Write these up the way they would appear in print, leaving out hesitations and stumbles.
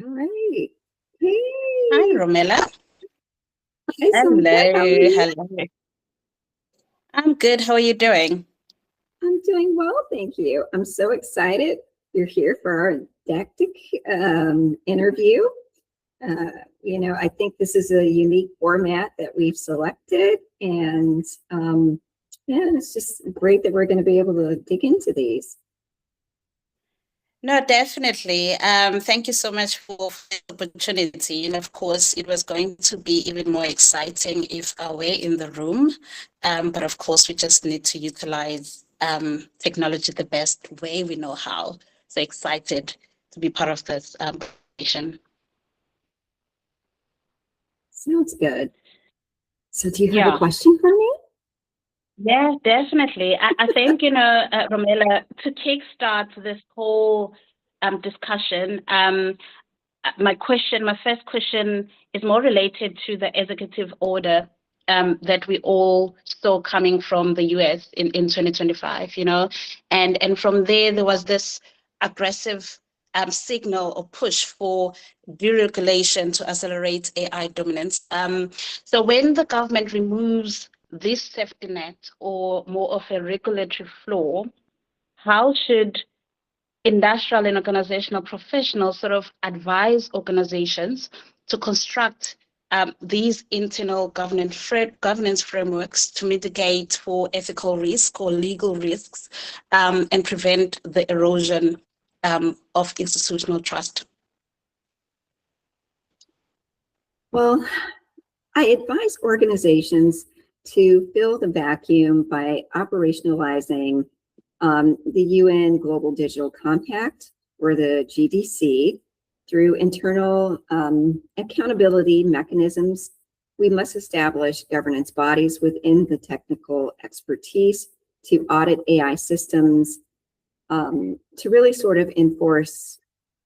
All right. Hey. Hi, Romella. Hi, Zonke. How are Hello, you? hello. I'm good. How are you doing? I'm doing well, thank you. I'm so excited you're here for our didactic interview. Uh, I think this is a unique format that we've selected, and yeah, it's just great that we're going to be able to dig into these. No, definitely. Thank you so much for the opportunity. And of course, it was going to be even more exciting if I were in the room. But of course, we just need to utilize technology the best way we know how. So excited to be part of this conversation. Sounds good. So, do you have a Yeah. question for me? Yeah, definitely. I think, Romela, to kickstart this whole discussion, my first question is more related to the executive order that we all saw coming from the US in 2025, and from there was this aggressive signal or push for deregulation to accelerate AI dominance. So when the government removes this safety net or more of a regulatory floor, how should industrial and organizational professionals sort of advise organizations to construct these internal governance frameworks to mitigate for ethical risk or legal risks and prevent the erosion of institutional trust? Well, I advise organizations to fill the vacuum by operationalizing the UN Global Digital Compact, or the GDC, through internal accountability mechanisms. We must establish governance bodies within the technical expertise to audit AI systems, to really sort of enforce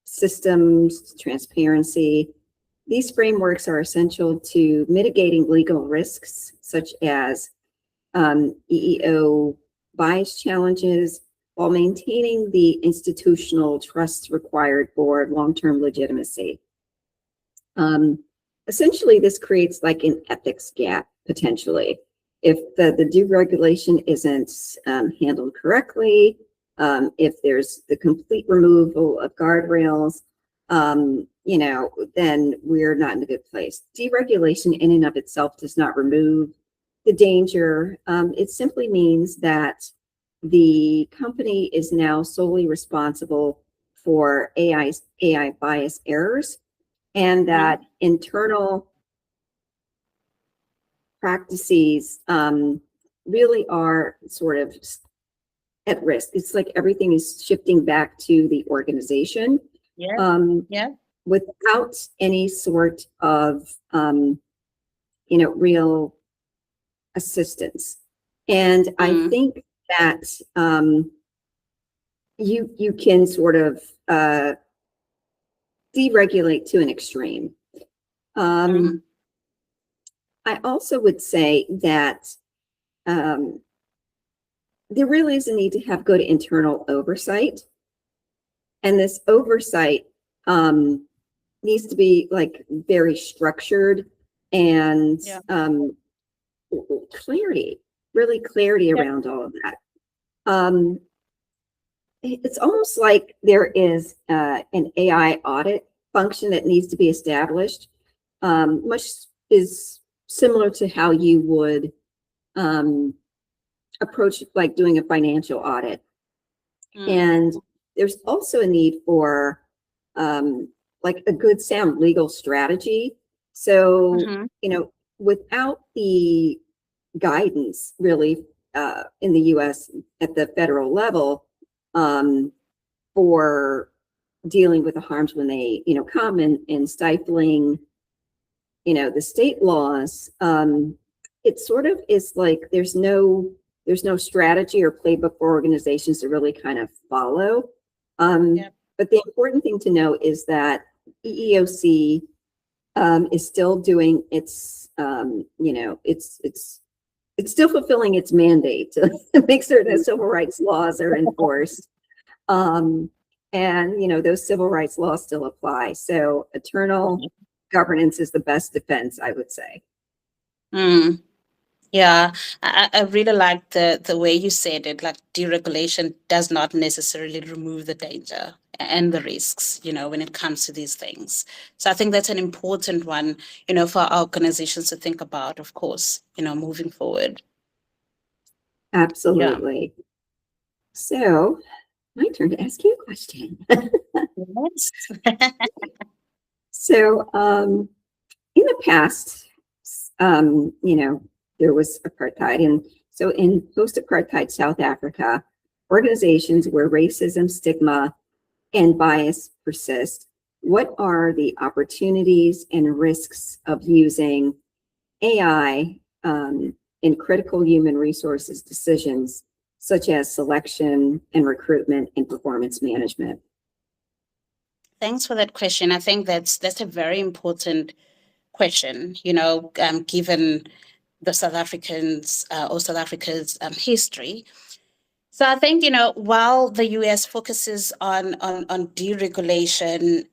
systems transparency. These frameworks are essential to mitigating legal risks, such as EEO bias challenges, while maintaining the institutional trust required for long-term legitimacy. Essentially, this creates like an ethics gap, potentially. If the deregulation isn't handled correctly, if there's the complete removal of guardrails, then we're not in a good place. Deregulation in and of itself does not remove the danger. It simply means that the company is now solely responsible for AI bias errors, and that internal practices really are sort of at risk. It's like everything is shifting back to the organization. Yeah. Um, Yeah. without any sort of real assistance. And I think that you can sort of deregulate to an extreme. I also would say that there really is a need to have good internal oversight. And this oversight needs to be like very structured and clarity around all of that. It's almost like there is an AI audit function that needs to be established, much is similar to how you would approach like doing a financial audit. And there's also a need for like a good sound legal strategy. So, without the guidance really in the US at the federal level for dealing with the harms when they, come and stifling, the state laws, it sort of is like there's no strategy or playbook for organizations to really kind of follow. But the important thing to know is that EEOC is still doing its, it's still fulfilling its mandate to make certain that civil rights laws are enforced. And, those civil rights laws still apply. So eternal governance is the best defense, I would say. Mm. Yeah, I really like the way you said it, like deregulation does not necessarily remove the danger and the risks, when it comes to these things. So I think that's an important one, for our organizations to think about, of course, moving forward. Absolutely. Yeah. So my turn to ask you a question. Yes. So in the past, there was apartheid. And so in post-apartheid South Africa, organizations where racism, stigma, and bias persist, what are the opportunities and risks of using AI in critical human resources decisions, such as selection and recruitment and performance management? Thanks for that question. I think that's a very important question, given the South Africans or South Africa's history. So I think, while the US focuses on deregulation,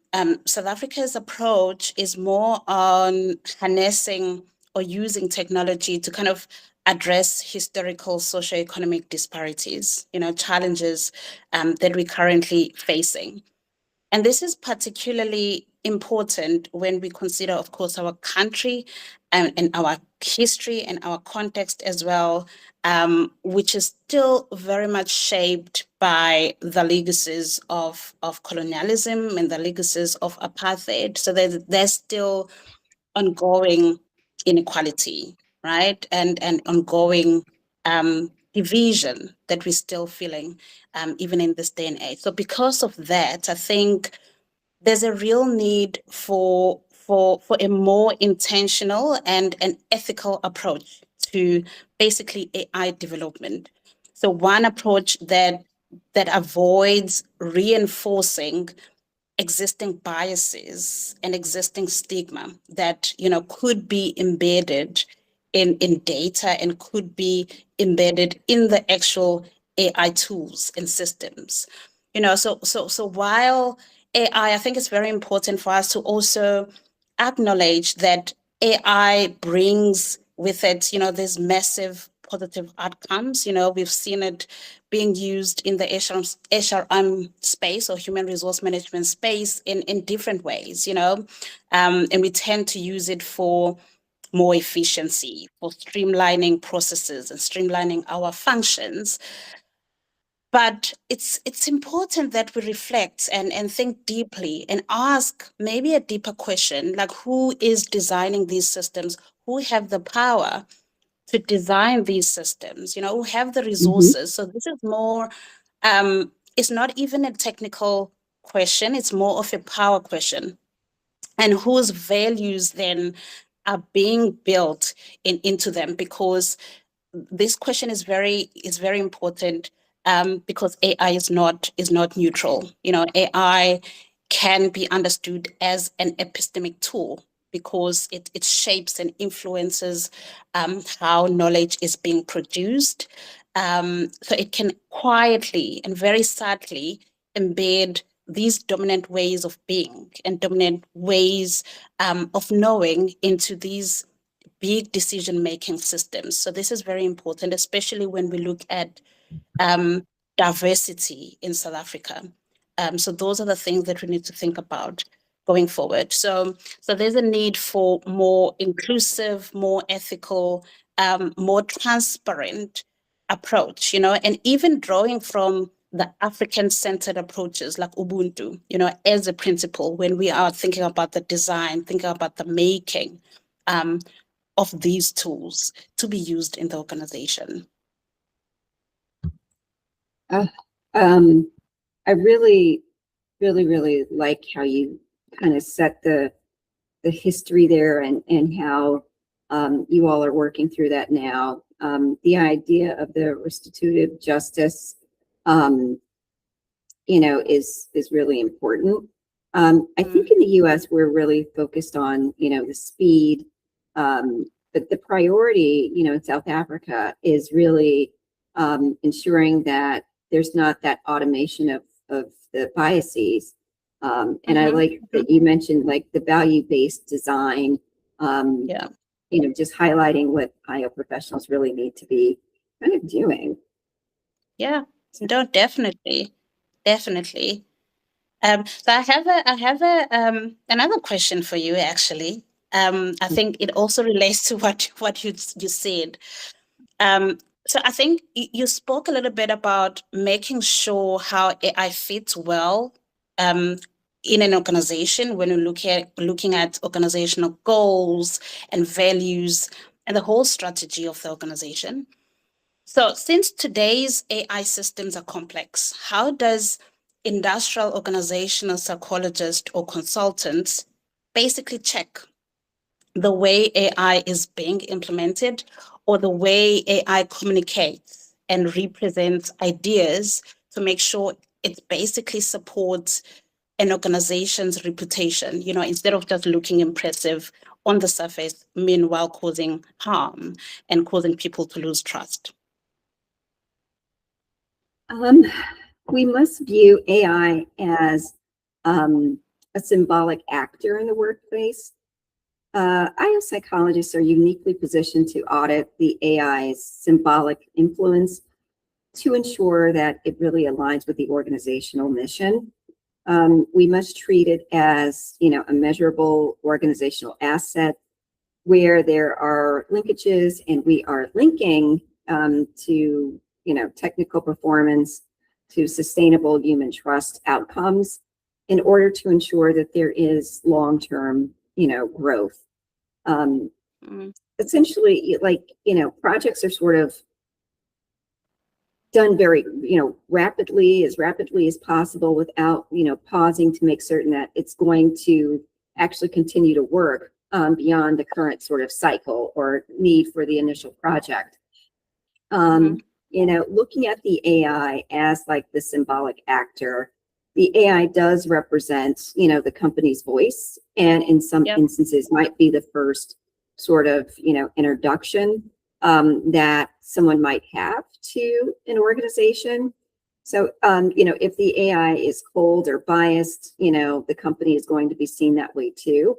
South Africa's approach is more on harnessing or using technology to kind of address historical socioeconomic disparities, challenges that we're currently facing. And this is particularly important when we consider, of course, our country and our history and our context as well, which is still very much shaped by the legacies of colonialism and the legacies of apartheid. So there's still ongoing inequality, right? And ongoing division that we're still feeling even in this day and age. So because of that, I think there's a real need for a more intentional and an ethical approach to basically AI development. So one approach that avoids reinforcing existing biases and existing stigma that could be embedded in data and could be embedded in the actual AI tools and systems. So while I think it's very important for us to also acknowledge that AI brings with it, these massive positive outcomes. We've seen it being used in the HRM space or human resource management space in different ways, and we tend to use it for more efficiency, for streamlining processes and streamlining our functions. But it's important that we reflect and think deeply and ask maybe a deeper question, like who is designing these systems? Who have the power to design these systems, who have the resources? So this is more, it's not even a technical question, it's more of a power question. And whose values then are being built into them? Because this question is very important, because AI is not neutral. AI can be understood as an epistemic tool because it shapes and influences how knowledge is being produced. So it can quietly and very subtly embed these dominant ways of being and dominant ways of knowing into these big decision-making systems. So this is very important, especially when we look at diversity in South Africa. So those are the things that we need to think about going forward. So there's a need for more inclusive, more ethical, more transparent approach, and even drawing from the African-centered approaches like Ubuntu, as a principle when we are thinking about the design, thinking about the making of these tools to be used in the organization. I really, really, really like how you kind of set the history there and how you all are working through that now. The idea of the restitutive justice, is really important. I think in the U.S. we're really focused on, the speed, but the priority, in South Africa is really ensuring that there's not that automation of the biases. And I like that you mentioned like the value-based design, Yeah. you know, just highlighting what IO professionals really need to be kind of doing. Yeah, no, definitely, definitely. So I have another question for you actually. I think it also relates to what you said. Um, so I think you spoke a little bit about making sure how AI fits well in an organization when you looking at organizational goals and values and the whole strategy of the organization. So since today's AI systems are complex, how does industrial organizational psychologist or consultants basically check the way AI is being implemented or the way AI communicates and represents ideas to make sure it basically supports an organization's reputation, you know, instead of just looking impressive on the surface, meanwhile causing harm and causing people to lose trust? We must view AI as a symbolic actor in the workplace. IO psychologists are uniquely positioned to audit the AI's symbolic influence to ensure that it really aligns with the organizational mission. We must treat it as, you know, a measurable organizational asset where there are linkages and we are linking to, you know, technical performance to sustainable human trust outcomes in order to ensure that there is long-term, you know, growth. Essentially, like, you know, projects are sort of done very, you know, rapidly as possible without, you know, pausing to make certain that it's going to actually continue to work beyond the current sort of cycle or need for the initial project. You know, looking at the AI as like the symbolic actor, the AI does represent, you know, the company's voice, and in some instances might be the first sort of, you know, introduction that someone might have to an organization. So, you know, if the AI is cold or biased, you know, the company is going to be seen that way too.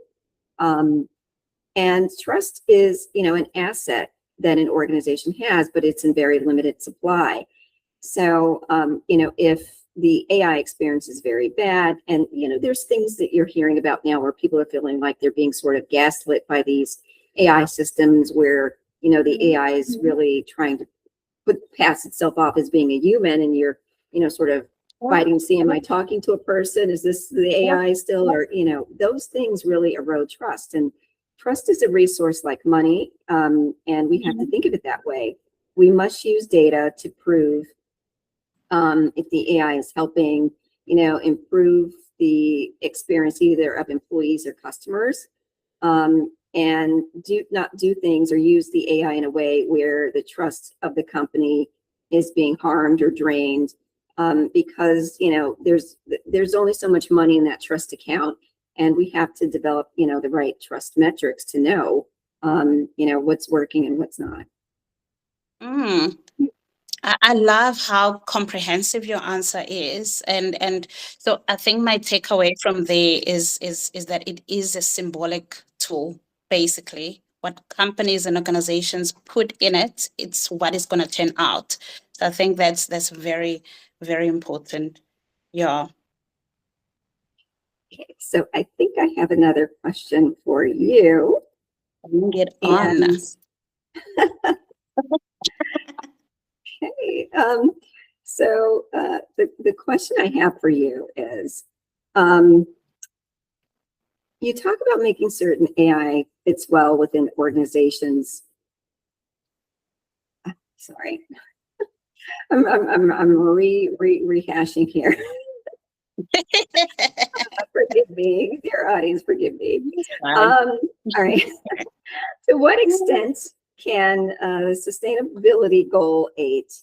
And trust is, you know, an asset that an organization has, but it's in very limited supply. So, you know, if the AI experience is very bad, and, you know, there's things that you're hearing about now where people are feeling like they're being sort of gaslit by these AI systems where, you know, the AI is really trying to pass itself off as being a human, and you're, you know, sort of fighting to see, am I talking to a person? Is this the AI still? Or, you know, those things really erode trust. And trust is a resource like money, and we have to think of it that way. We must use data to prove if the AI is helping, you know, improve the experience either of employees or customers, and do not do things or use the AI in a way where the trust of the company is being harmed or drained, because, you know, there's only so much money in that trust account, and we have to develop, you know, the right trust metrics to know, you know, what's working and what's not. I love how comprehensive your answer is, and so I think my takeaway from there is that it is a symbolic tool. Basically, what companies and organizations put in it, it's what is going to turn out. So I think that's very, very important. Yeah. Okay, so I think I have another question for you. Get on. Okay, so the question I have for you is, you talk about making certain AI fits well within organizations. Sorry, I'm rehashing here. Forgive me, dear audience, forgive me. All right. To what extent can sustainability goal 8,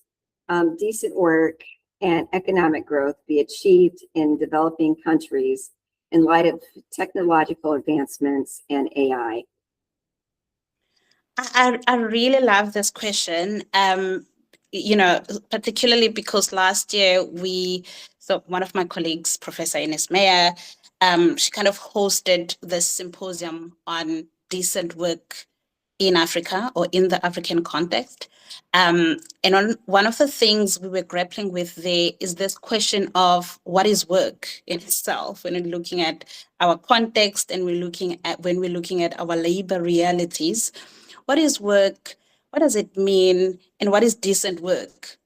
decent work and economic growth, be achieved in developing countries in light of technological advancements and AI? I really love this question. particularly because last year so one of my colleagues, Professor Ines Meyer, she kind of hosted this symposium on decent work in Africa or in the African context. And one of the things we were grappling with there is this question of what is work in itself when we're looking at our context and when we're looking at our labor realities. What is work? What does it mean? And what is decent work?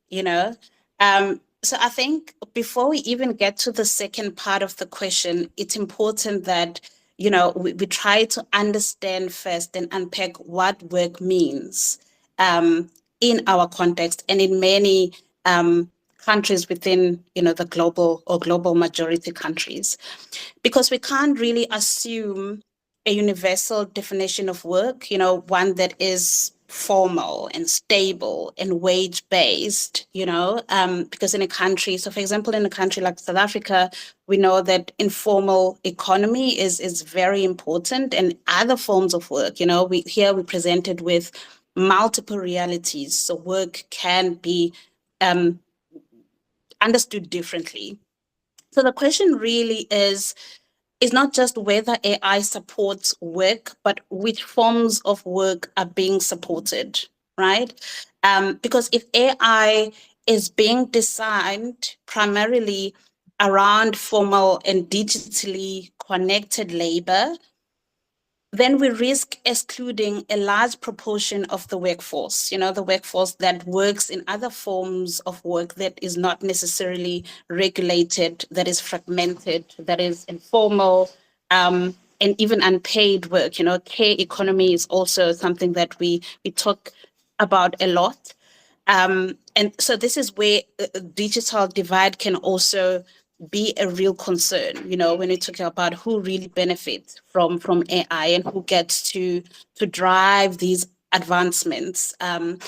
So I think before we even get to the second part of the question, it's important that we try to understand first and unpack what work means in our context and in many countries within the global majority countries, because we can't really assume a universal definition of work, one that is formal and stable and wage-based, because in a country, so for example, in a country like South Africa, we know that informal economy is very important, and other forms of work, we're presented with multiple realities. So work can be understood differently. So the question really is not just whether AI supports work, but which forms of work are being supported, right? Because if AI is being designed primarily around formal and digitally connected labor, then we risk excluding a large proportion of the workforce, the workforce that works in other forms of work that is not necessarily regulated, that is fragmented, that is informal, and even unpaid work. Care economy is also something that we talk about a lot. And so this is where digital divide can also be a real concern, when we're talking about who really benefits from AI and who gets to drive these advancements. And,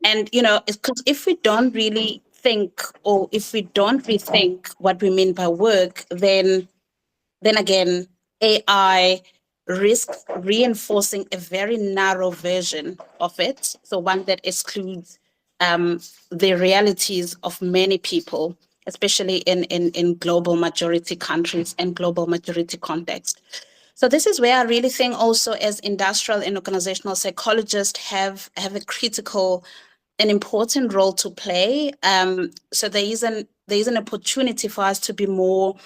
because if we don't really think, or if we don't rethink what we mean by work, then again, AI risks reinforcing a very narrow version of it. So one that excludes the realities of many people, especially in global majority countries and global majority context. So this is where I really think also as industrial and organizational psychologists have a critical and important role to play. So there is an opportunity for us to be more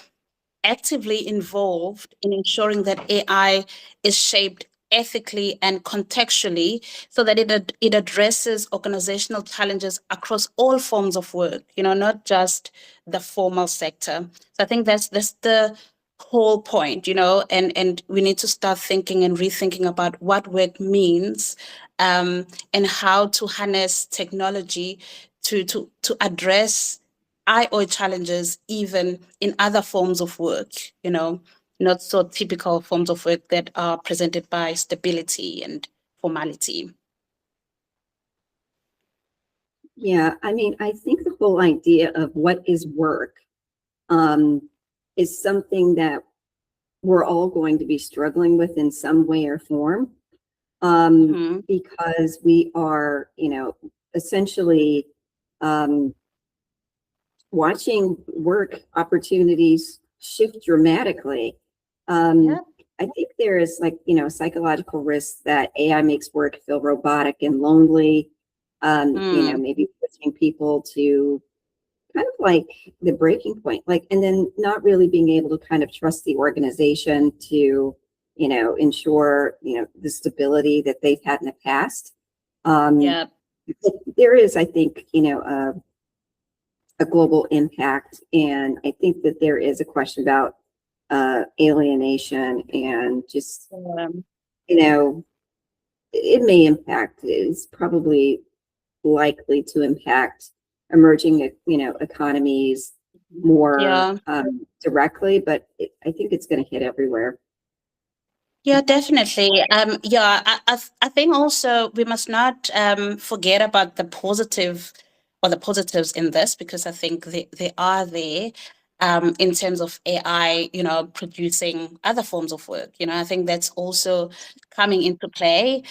actively involved in ensuring that AI is shaped ethically and contextually so that it addresses organizational challenges across all forms of work, not just the formal sector. So I think that's the whole point, and we need to start thinking and rethinking about what work means, and how to harness technology to address IO challenges even in other forms of work, not so typical forms of work that are presented by stability and formality. Yeah, I mean, I think the whole idea of what is work is something that we're all going to be struggling with in some way or form, because we are, essentially watching work opportunities shift dramatically. I think there is psychological risk that AI makes work feel robotic and lonely, maybe pushing people to kind of like the breaking point, and then not really being able to kind of trust the organization to, ensure, the stability that they've had in the past. There is, I think, a global impact. And I think that there is a question about alienation and just, it may impact, it's probably likely to impact emerging, economies more directly, but I think it's going to hit everywhere. Yeah, definitely. I think also we must not forget about the positives in this, because I think they are there in terms of AI, producing other forms of work. I think that's also coming into play.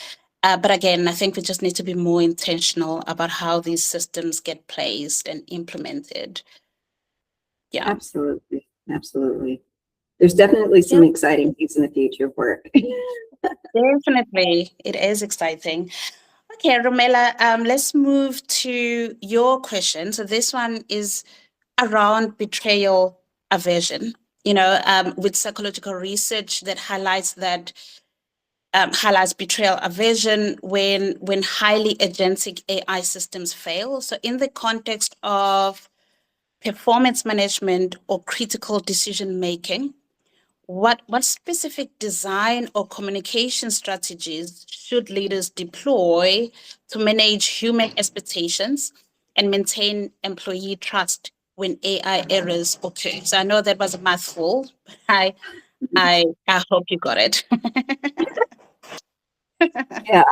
But again, I think we just need to be more intentional about how these systems get placed and implemented. Yeah. Absolutely. Absolutely. There's definitely some exciting things in the future of work. Definitely. It is exciting. Okay, Romella, let's move to your question. So this one is around betrayal aversion, with psychological research that highlights betrayal aversion when highly agentic AI systems fail. So in the context of performance management or critical decision making, what specific design or communication strategies should leaders deploy to manage human expectations and maintain employee trust when AI errors occur? So I know that was a mouthful, but I hope you got it. Yeah.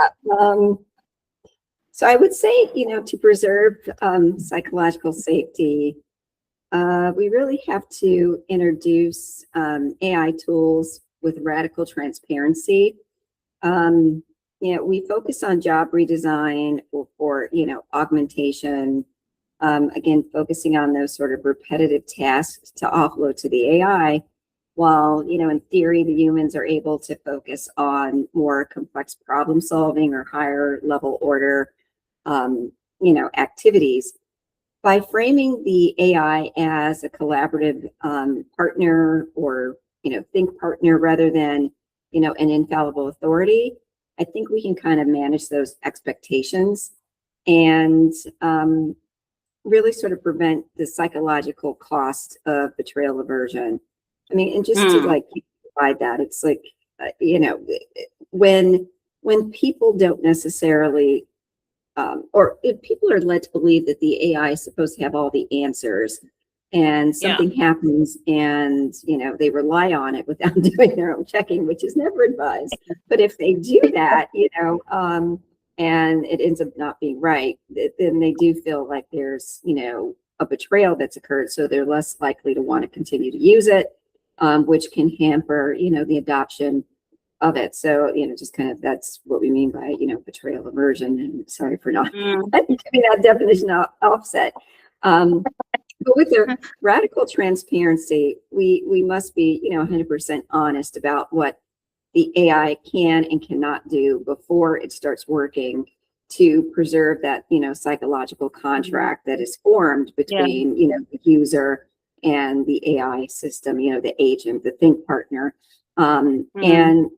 So I would say, to preserve psychological safety, we really have to introduce AI tools with radical transparency. We focus on job redesign for augmentation. Again, focusing on those sort of repetitive tasks to offload to the AI, while, in theory, the humans are able to focus on more complex problem solving or higher level order, activities. By framing the AI as a collaborative partner or, think partner rather than, an infallible authority, I think we can kind of manage those expectations and really sort of prevent the psychological cost of betrayal aversion. I mean, and just to like provide that, it's like, when people don't necessarily or if people are led to believe that the AI is supposed to have all the answers and something happens and, they rely on it without doing their own checking, which is never advised. But if they do that, and it ends up not being right, then they do feel like there's, a betrayal that's occurred. So they're less likely to want to continue to use it, which can hamper, the adoption of it. So, just kind of that's what we mean by, betrayal aversion. And sorry for not giving that definition offset. But with the radical transparency, we must be, 100% honest about what the AI can and cannot do before it starts working to preserve that, psychological contract that is formed between, the user and the AI system, the agent, the think partner. And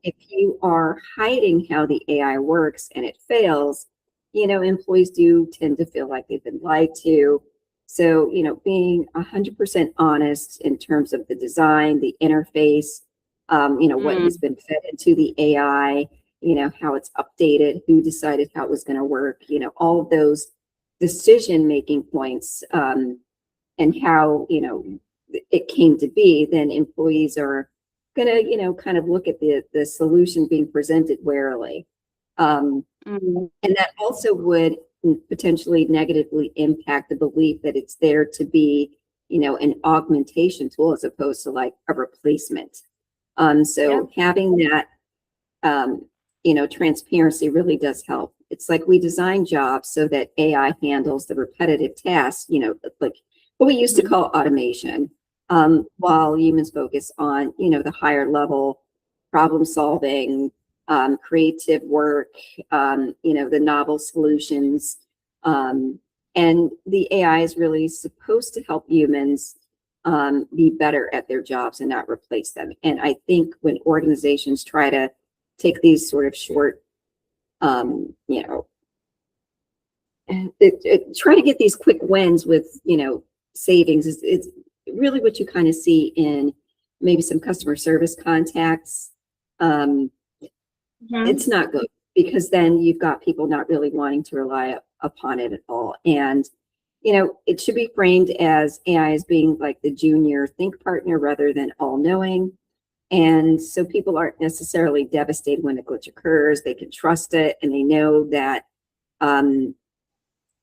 if you are hiding how the AI works and it fails, employees do tend to feel like they've been lied to. So, being 100% honest in terms of the design, the interface, what has been fed into the AI, how it's updated, who decided how it was going to work, all of those decision-making points, and how, it came to be, then employees are going to, kind of look at the solution being presented warily. And that also would potentially negatively impact the belief that it's there to be, an augmentation tool as opposed to like a replacement. So having that, transparency really does help. It's like we design jobs so that AI handles the repetitive tasks, like what we used to call automation, while humans focus on, the higher level problem solving, creative work, the novel solutions. And the AI is really supposed to help humans be better at their jobs and not replace them. And I think when organizations try to take these sort of short, try to get these quick wins with, savings, it's really what you kind of see in maybe some customer service contacts. It's not good because then you've got people not really wanting to rely upon it at all. And, it should be framed as AI as being like the junior think partner rather than all knowing. And so people aren't necessarily devastated when a glitch occurs. They can trust it and they know that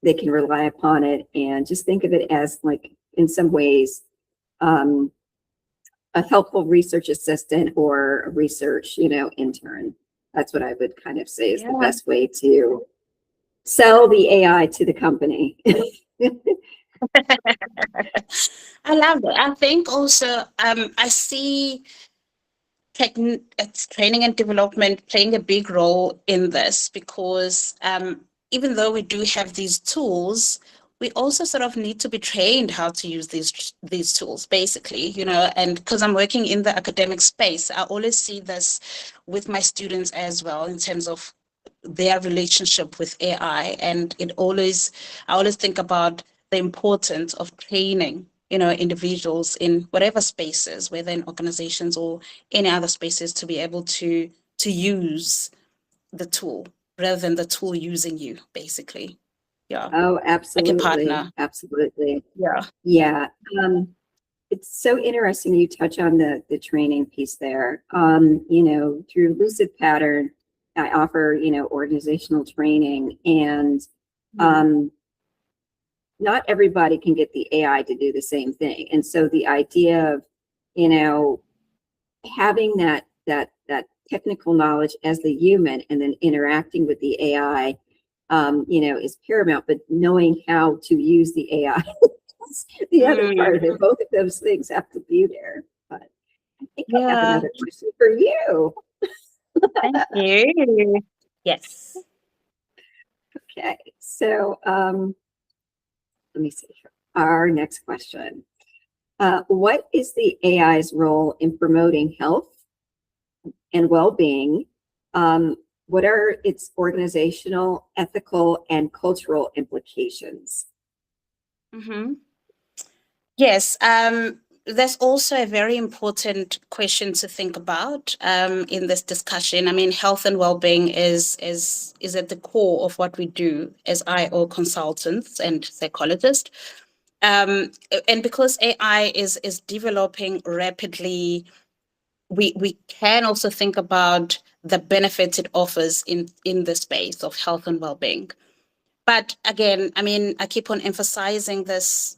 they can rely upon it, and just think of it as like, in some ways, a helpful research assistant or a research, intern. That's what I would kind of say is the Yeah. best way to sell the AI to the company. I love it. I think also I see it's training and development playing a big role in this because even though we do have these tools, we also sort of need to be trained how to use these tools, basically, you know. And because I'm working in the academic space, I always see this with my students as well in terms of their relationship with AI. And I always think about the importance of training, you know, individuals in whatever spaces, whether in organizations or any other spaces, to be able to use the tool rather than the tool using you, basically. Yeah. Oh, Like a absolutely. partner. Absolutely. Yeah. Yeah. It's so interesting you touch on the training piece there. You know, through Lucid Pattern, I offer, you know, organizational training, and not everybody can get the AI to do the same thing. And so the idea of, you know, having that technical knowledge as the human and then interacting with the AI, you know, is paramount, but knowing how to use the AI is the other part of it. Both of those things have to be there. But I think I have another question for you. Thank you. Yes. Okay, so let me see here. Our next question. What is the AI's role in promoting health and well-being? What are its organizational, ethical, and cultural implications? Yes, that's also a very important question to think about in this discussion. I mean, health and well-being is at the core of what we do as IO consultants and psychologists. And because AI is developing rapidly, we can also think about the benefits it offers in the space of health and well-being. But again, I mean, I keep on emphasizing this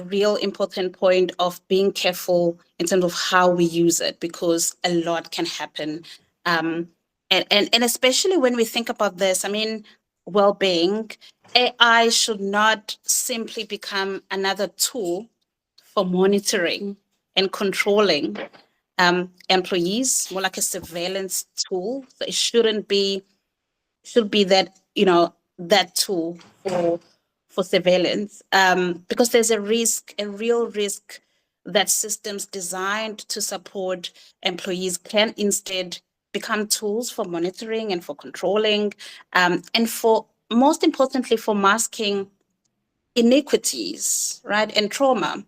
real important point of being careful in terms of how we use it, because a lot can happen. And especially when we think about this, I mean, well-being, AI should not simply become another tool for monitoring and controlling employees, more like a surveillance tool. So it should be that, you know, that tool for surveillance, because there's a real risk that systems designed to support employees can instead become tools for monitoring and for controlling, and for, most importantly, for masking inequities, right, and trauma.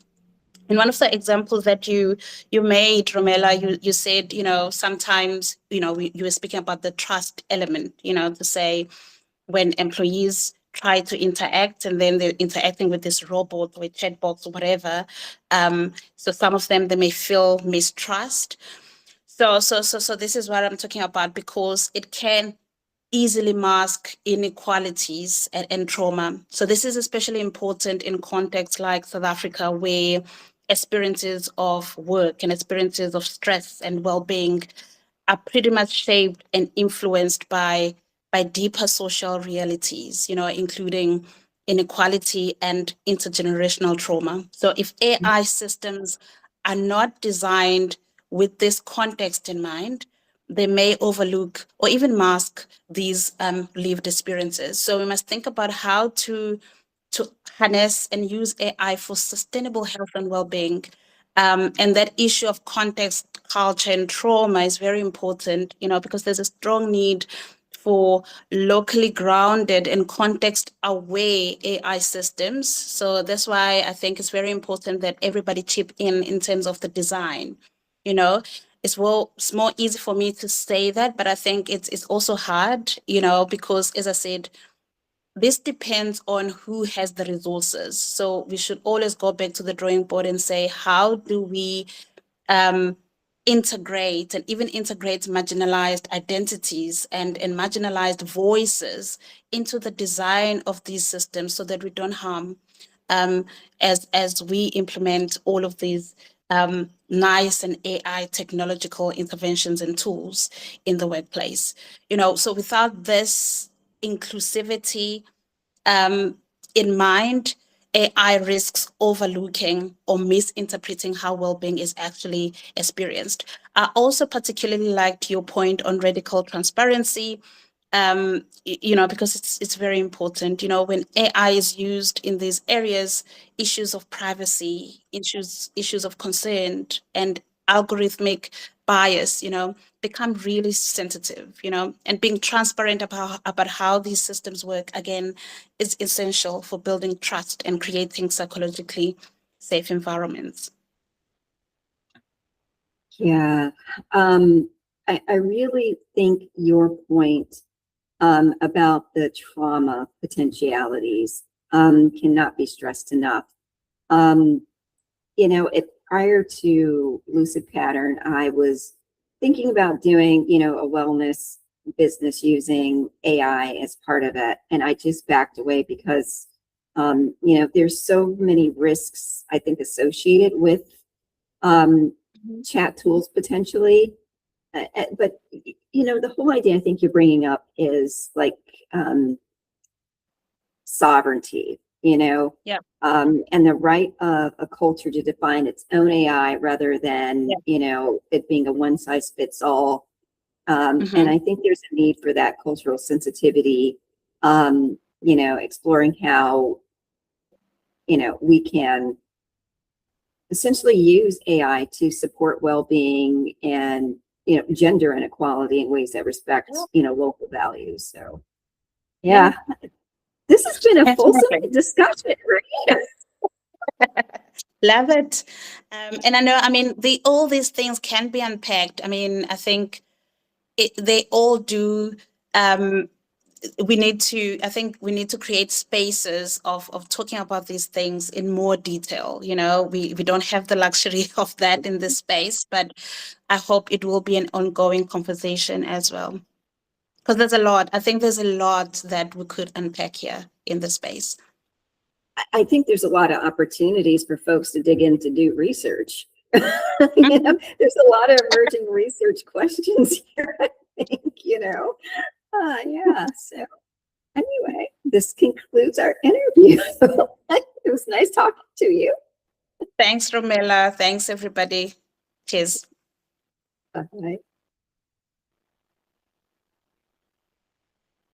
In one of the examples that you made, Romella, you said, you know, sometimes, you know, you were speaking about the trust element, you know, to say when employees try to interact and then they're interacting with this robot or chatbot or whatever. So some of them, they may feel mistrust. So this is what I'm talking about, because it can easily mask inequalities and trauma. So this is especially important in contexts like South Africa, where experiences of work and experiences of stress and well-being are pretty much shaped and influenced by deeper social realities, you know, including inequality and intergenerational trauma. So if AI systems are not designed with this context in mind, they may overlook or even mask these lived experiences. So we must think about how to harness and use AI for sustainable health and well-being. And that issue of context, culture, and trauma is very important, you know, because there's a strong need for locally grounded and context-aware AI systems. So that's why I think it's very important that everybody chip in terms of the design. You know, it's more easy for me to say that, but I think it's also hard, you know, because as I said, this depends on who has the resources. So we should always go back to the drawing board and say, how do we integrate and even integrate marginalized identities and marginalized voices into the design of these systems so that we don't harm as we implement all of these nice and AI technological interventions and tools in the workplace. So without this inclusivity in mind, AI risks overlooking or misinterpreting how well-being is actually experienced. I also particularly liked your point on radical transparency, because it's very important. When AI is used in these areas, issues of privacy, issues of consent, and algorithmic bias, become really sensitive. And being transparent about how these systems work, again, is essential for building trust and creating psychologically safe environments. Yeah, I really think your point about the trauma potentialities cannot be stressed enough. Prior to Lucid Pattern, I was thinking about doing, a wellness business using AI as part of it. And I just backed away because, there's so many risks, I think, associated with chat tools potentially. But, the whole idea I think you're bringing up is like sovereignty, Yeah. and the right of a culture to define its own AI rather than, it being a one size fits all. And I think there's a need for that cultural sensitivity, exploring how, we can essentially use AI to support well-being and, gender inequality in ways that respect, local values. So, yeah. This has been a fulsome discussion, right? Love it. And I know, all these things can be unpacked. I think they all do. We need to create spaces of talking about these things in more detail. We don't have the luxury of that in this space, but I hope it will be an ongoing conversation as well. Because there's a lot. I think there's a lot that we could unpack here in the space. I think there's a lot of opportunities for folks to dig in to do research. There's a lot of emerging research questions here, I think, yeah. So anyway, this concludes our interview. It was nice talking to you. Thanks, Romella. Thanks, everybody. Cheers. Bye.